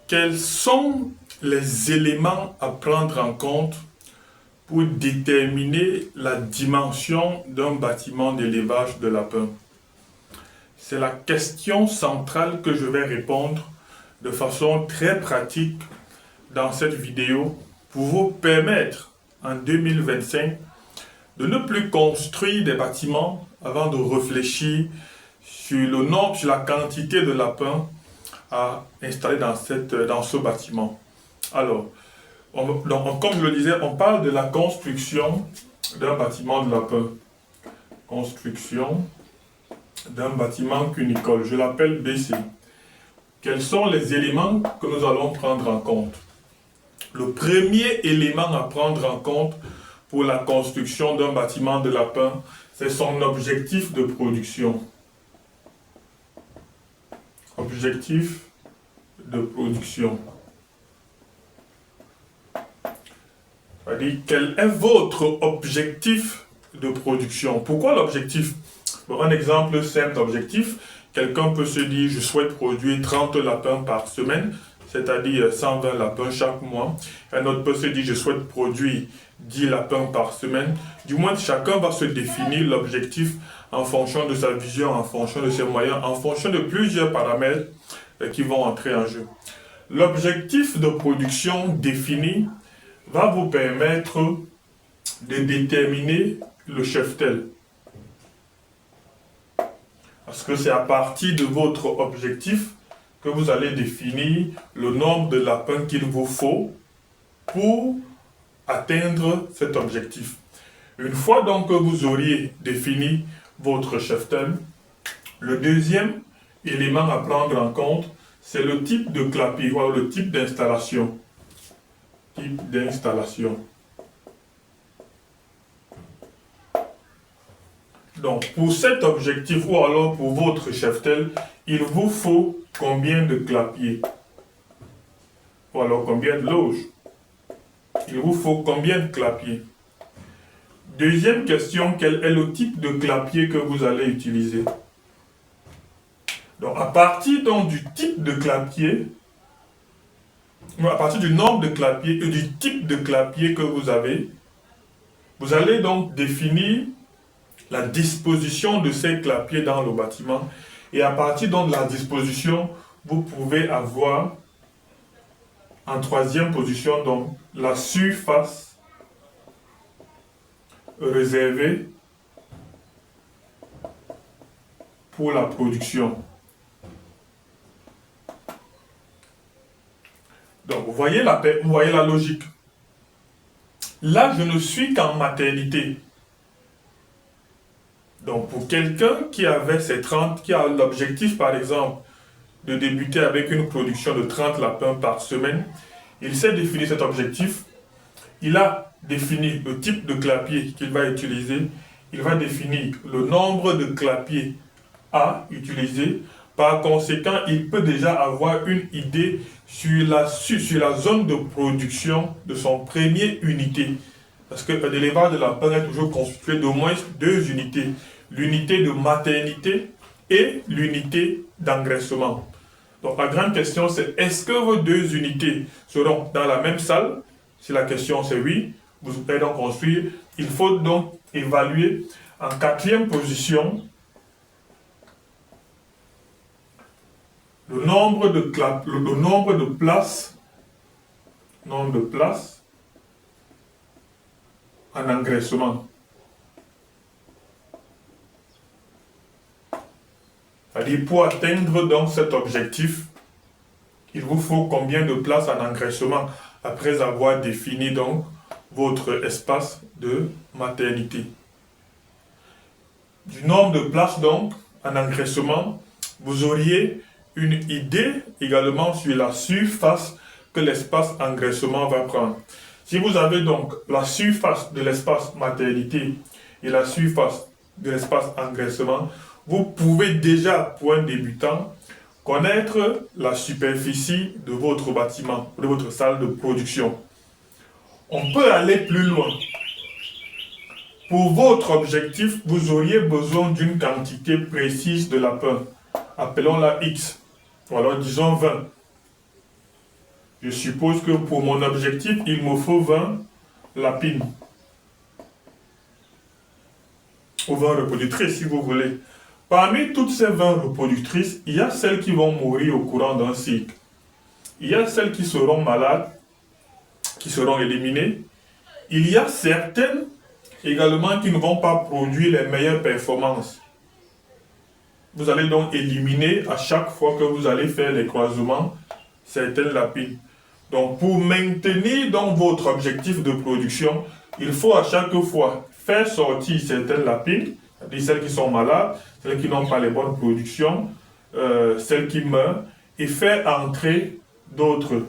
Quels sont les éléments à prendre en compte pour déterminer la dimension d'un bâtiment d'élevage de lapins? C'est la question centrale que je vais répondre de façon très pratique dans cette vidéo pour vous permettre en 2025 de ne plus construire des bâtiments avant de réfléchir sur le nombre, sur la quantité de lapins à installer dans ce bâtiment. Alors, comme je le disais, on parle de la construction d'un bâtiment de lapin. Construction d'un bâtiment cunicole. Je l'appelle BC. Quels sont les éléments que nous allons prendre en compte? Le premier élément à prendre en compte pour la construction d'un bâtiment de lapin, c'est son objectif de production. Objectif de production. C'est-à-dire, quel est votre objectif de production? Pourquoi l'objectif? Bon, un exemple simple d'objectif, quelqu'un peut se dire, je souhaite produire 30 lapins par semaine, c'est-à-dire 120 lapins chaque mois. Un autre peut se dire, je souhaite produire 10 lapins par semaine. Du moins, chacun va se définir l'objectif en fonction de sa vision, en fonction de ses moyens, en fonction de plusieurs paramètres qui vont entrer en jeu. L'objectif de production défini va vous permettre de déterminer le cheptel. Parce que c'est à partir de votre objectif que vous allez définir le nombre de lapins qu'il vous faut pour atteindre cet objectif. Une fois donc que vous auriez défini votre cheptel, le deuxième élément à prendre en compte, c'est le type de clapier, ou le type d'installation. Type d'installation. Donc, pour cet objectif, ou alors pour votre cheptel, il vous faut combien de clapiers? Ou alors combien de loges? Il vous faut combien de clapiers? Deuxième question, quel est le type de clapier que vous allez utiliser? Donc, à partir donc, du type de clapier, à partir du nombre de clapiers et du type de clapier que vous avez, vous allez donc définir la disposition de ces clapiers dans le bâtiment. Et à partir donc de la disposition, vous pouvez avoir en troisième position donc la surface réservée pour la production. Donc vous voyez la logique. Là, je ne suis qu'en maternité. Donc, pour quelqu'un qui avait qui a l'objectif, par exemple, de débuter avec une production de 30 lapins par semaine, il s'est défini cet objectif. Il a défini le type de clapier qu'il va utiliser. Il va définir le nombre de clapiers à utiliser. Par conséquent, il peut déjà avoir une idée sur la zone de production de son premier unité. Parce que l'élevage de lapins est toujours constitué d'au moins 2 unités. L'unité de maternité et l'unité d'engraissement. Donc la grande question c'est, est-ce que vos 2 unités seront dans la même salle? Si la question c'est oui, vous pouvez donc construire. Il faut donc évaluer en 4e position le nombre de places en engraissement. C'est-à-dire, pour atteindre donc cet objectif, il vous faut combien de places en engraissement après avoir défini donc votre espace de maternité. Du nombre de places donc en engraissement, vous auriez une idée également sur la surface que l'espace engraissement va prendre. Si vous avez donc la surface de l'espace maternité et la surface de l'espace engraissement, vous pouvez déjà, pour un débutant, connaître la superficie de votre bâtiment, de votre salle de production. On peut aller plus loin. Pour votre objectif, vous auriez besoin d'une quantité précise de lapins. Appelons-la X, ou alors disons 20. Je suppose que pour mon objectif, il me faut 20 lapines. Ou 20 reproductrices, si vous voulez. Parmi toutes ces 20 reproductrices, il y a celles qui vont mourir au courant d'un cycle. Il y a celles qui seront malades, qui seront éliminées. Il y a certaines également qui ne vont pas produire les meilleures performances. Vous allez donc éliminer à chaque fois que vous allez faire les croisements certaines lapines. Donc pour maintenir donc votre objectif de production, il faut à chaque fois faire sortir certaines lapines, c'est-à-dire celles qui sont malades, celles qui n'ont pas les bonnes productions, celles qui meurent, et faire entrer d'autres.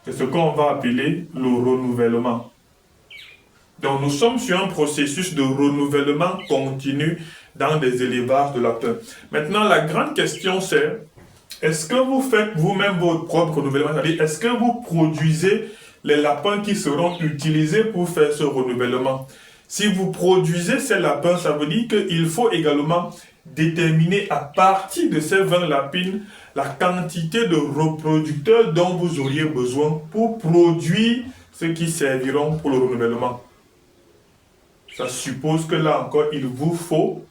C'est ce qu'on va appeler le renouvellement. Donc nous sommes sur un processus de renouvellement continu dans des élevages de lapins. Maintenant, la grande question c'est, est-ce que vous faites vous-même votre propre renouvellement? C'est-à-dire, est-ce que vous produisez les lapins qui seront utilisés pour faire ce renouvellement? Si vous produisez ces lapins, ça veut dire qu'il faut également déterminer à partir de ces 20 lapines la quantité de reproducteurs dont vous auriez besoin pour produire ceux qui serviront pour le renouvellement. Ça suppose que là encore, il vous faut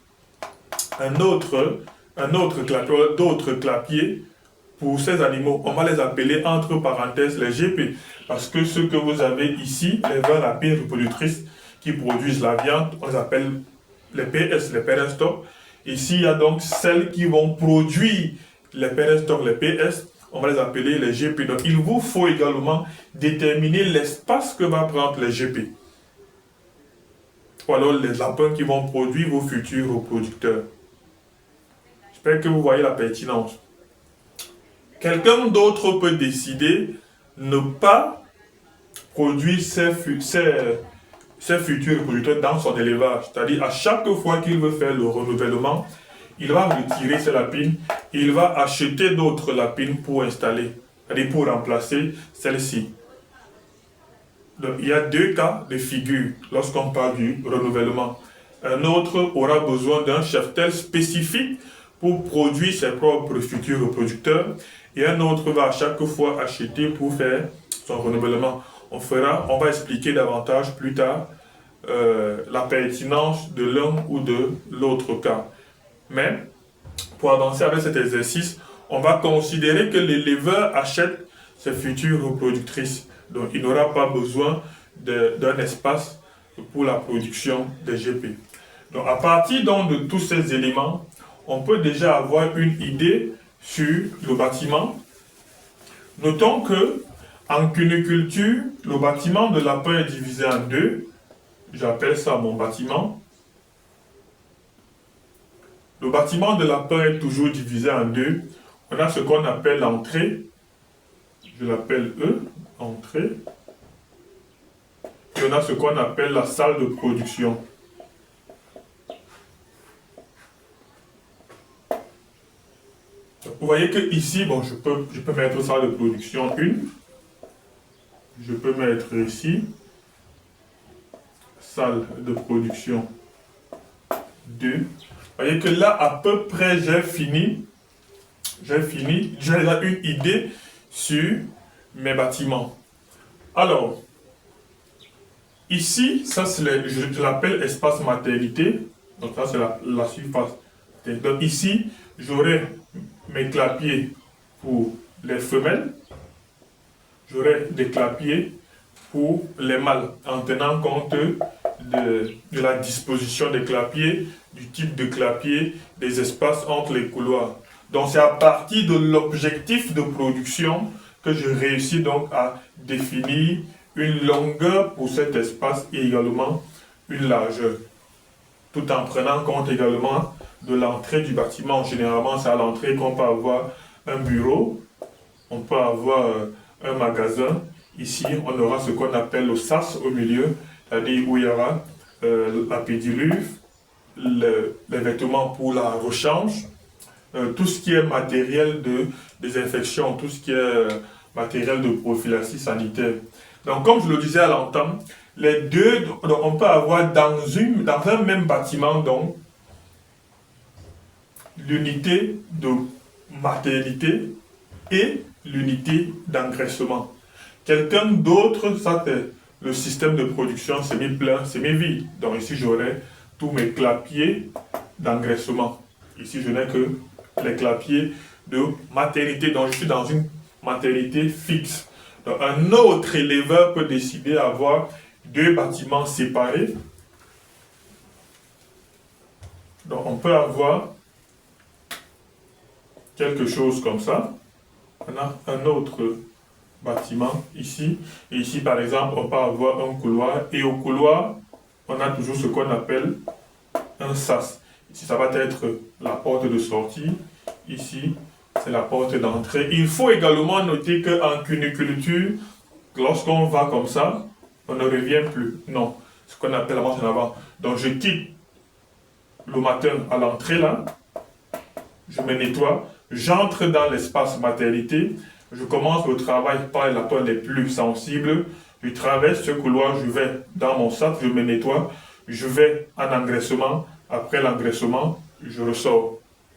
d'autres clapiers pour ces animaux. On va les appeler entre parenthèses les GP. Parce que ceux que vous avez ici, les 20 lapines reproductrices qui produisent la viande, on les appelle les PS, les parent stock. Ici, il y a donc celles qui vont produire les parent stock, les PS, on va les appeler les GP. Donc, il vous faut également déterminer l'espace que va prendre les GP. Ou alors les lapins qui vont produire vos futurs reproducteurs. J'espère que vous voyez la pertinence. Quelqu'un d'autre peut décider ne pas produire ses futurs reproducteurs dans son élevage. C'est-à-dire, à chaque fois qu'il veut faire le renouvellement, il va retirer ses lapines, il va acheter d'autres lapines pour installer, c'est-à-dire pour remplacer celles-ci. Donc, il y a deux cas de figure lorsqu'on parle du renouvellement. Un autre aura besoin d'un cheptel spécifique pour produire ses propres futurs reproducteurs et un autre va à chaque fois acheter pour faire son renouvellement. On va expliquer davantage plus tard la pertinence de l'un ou de l'autre cas. Mais pour avancer avec cet exercice, on va considérer que l'éleveur achète ses futures reproductrices. Donc, il n'aura pas besoin d'un espace pour la production des GP. Donc, à partir donc, de tous ces éléments, on peut déjà avoir une idée sur le bâtiment. Notons que en cuniculture, le bâtiment de lapin est divisé en deux. J'appelle ça mon bâtiment. Le bâtiment de lapin est toujours divisé en deux. On a ce qu'on appelle l'entrée. Je l'appelle E, entrée. Et on a ce qu'on appelle la salle de production. Vous voyez que ici, bon, je peux mettre salle de production 1. Je peux mettre ici salle de production 2. Vous voyez que là, à peu près, j'ai fini. J'ai là une idée sur mes bâtiments. Alors, ici, ça je l'appelle espace maternité. Donc ça, c'est la surface. Donc ici, j'aurai mes clapiers pour les femelles. J'aurai des clapiers pour les mâles, en tenant compte de la disposition des clapiers, du type de clapier, des espaces entre les couloirs. Donc c'est à partir de l'objectif de production que je réussis donc à définir une longueur pour cet espace et également une largeur. Tout en prenant compte également de l'entrée du bâtiment. Généralement, c'est à l'entrée qu'on peut avoir un bureau, on peut avoir un magasin. Ici, on aura ce qu'on appelle le sas au milieu, c'est-à-dire où il y aura la pédiluve, les vêtements pour la rechange, tout ce qui est matériel de désinfection, tout ce qui est matériel de prophylaxie sanitaire. Donc, comme je le disais à l'entame, les deux, donc, on peut avoir dans un même bâtiment, donc, l'unité de maternité et l'unité d'engraissement. Quelqu'un d'autre, ça c'est le système de production semi-plein, semi-vide. Donc ici j'aurai tous mes clapiers d'engraissement. Ici je n'ai que les clapiers de maternité, donc je suis dans une maternité fixe. Donc un autre éleveur peut décider d'avoir deux bâtiments séparés. Donc on peut avoir quelque chose comme ça. On a un autre bâtiment ici. Et ici par exemple on peut avoir un couloir. Et au couloir on a toujours ce qu'on appelle un sas. Ici ça va être la porte de sortie. Ici c'est la porte d'entrée. Il faut également noter qu'en cuniculture, lorsqu'on va comme ça, on ne revient plus. Non, ce qu'on appelle la marche en avant. Donc je quitte le matin à l'entrée là, je me nettoie, j'entre dans l'espace maternité, je commence le travail par les portes les plus sensibles, je traverse ce couloir, je vais dans mon sac, je me nettoie, je vais en engraissement, après l'engraissement, je ressors.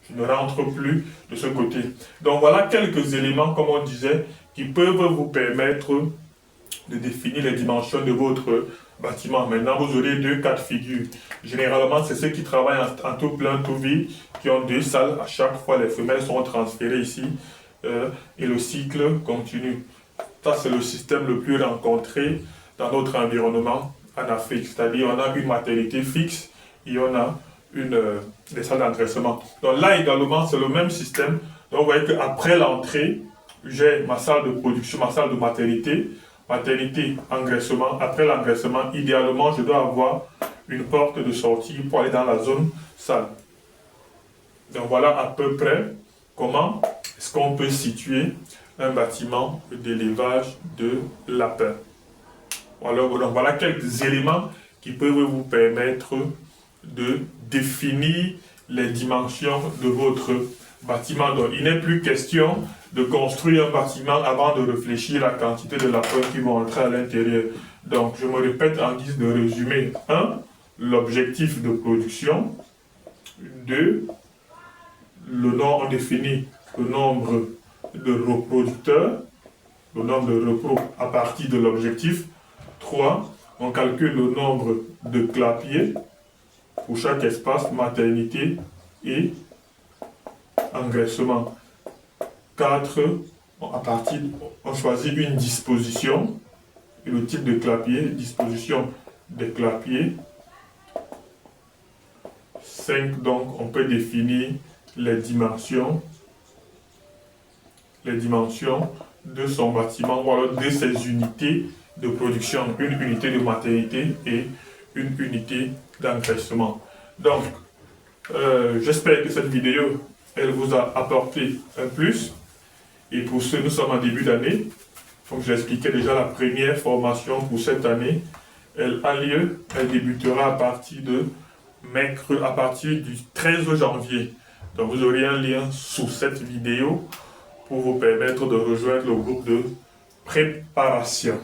Je ne rentre plus de ce côté. Donc voilà quelques éléments, comme on disait, qui peuvent vous permettre de définir les dimensions de votre bâtiment. Maintenant, vous aurez deux cas de figure. Généralement, c'est ceux qui travaillent en tout plein, tout vide, qui ont deux salles. À chaque fois, les femelles sont transférées ici et le cycle continue. Ça, c'est le système le plus rencontré dans notre environnement en Afrique. C'est-à-dire, on a une maternité fixe et on a des salles d'engraissement. Donc là également, c'est le même système. Donc vous voyez qu'après l'entrée, j'ai ma salle de production, ma salle de maternité, engraissement. Après l'engraissement, idéalement, je dois avoir une porte de sortie pour aller dans la zone salle. Donc voilà à peu près comment est-ce qu'on peut situer un bâtiment d'élevage de lapins. Voilà quelques éléments qui peuvent vous permettre de définir les dimensions de votre bâtiment. Donc, il n'est plus question de construire un bâtiment avant de réfléchir à la quantité de lapins qui vont entrer à l'intérieur. Donc, je me répète en guise de résumé. 1. L'objectif de production. 2. On définit le nombre de reproducteurs, le nombre de repros à partir de l'objectif. 3. On calcule le nombre de clapiers pour chaque espace, maternité et engraissement. 4. On choisit une disposition et le type de clapier, disposition des clapiers. 5. Donc, on peut définir les dimensions de son bâtiment, ou alors de ses unités de production, une unité de maternité et une unité d'engraissement. Donc, j'espère que cette vidéo, elle vous a apporté un plus. Et pour ceux, nous sommes en début d'année. Comme je l'expliquais déjà, la première formation pour cette année, elle a lieu, elle débutera à partir du 13 janvier. Donc, vous aurez un lien sous cette vidéo pour vous permettre de rejoindre le groupe de préparation.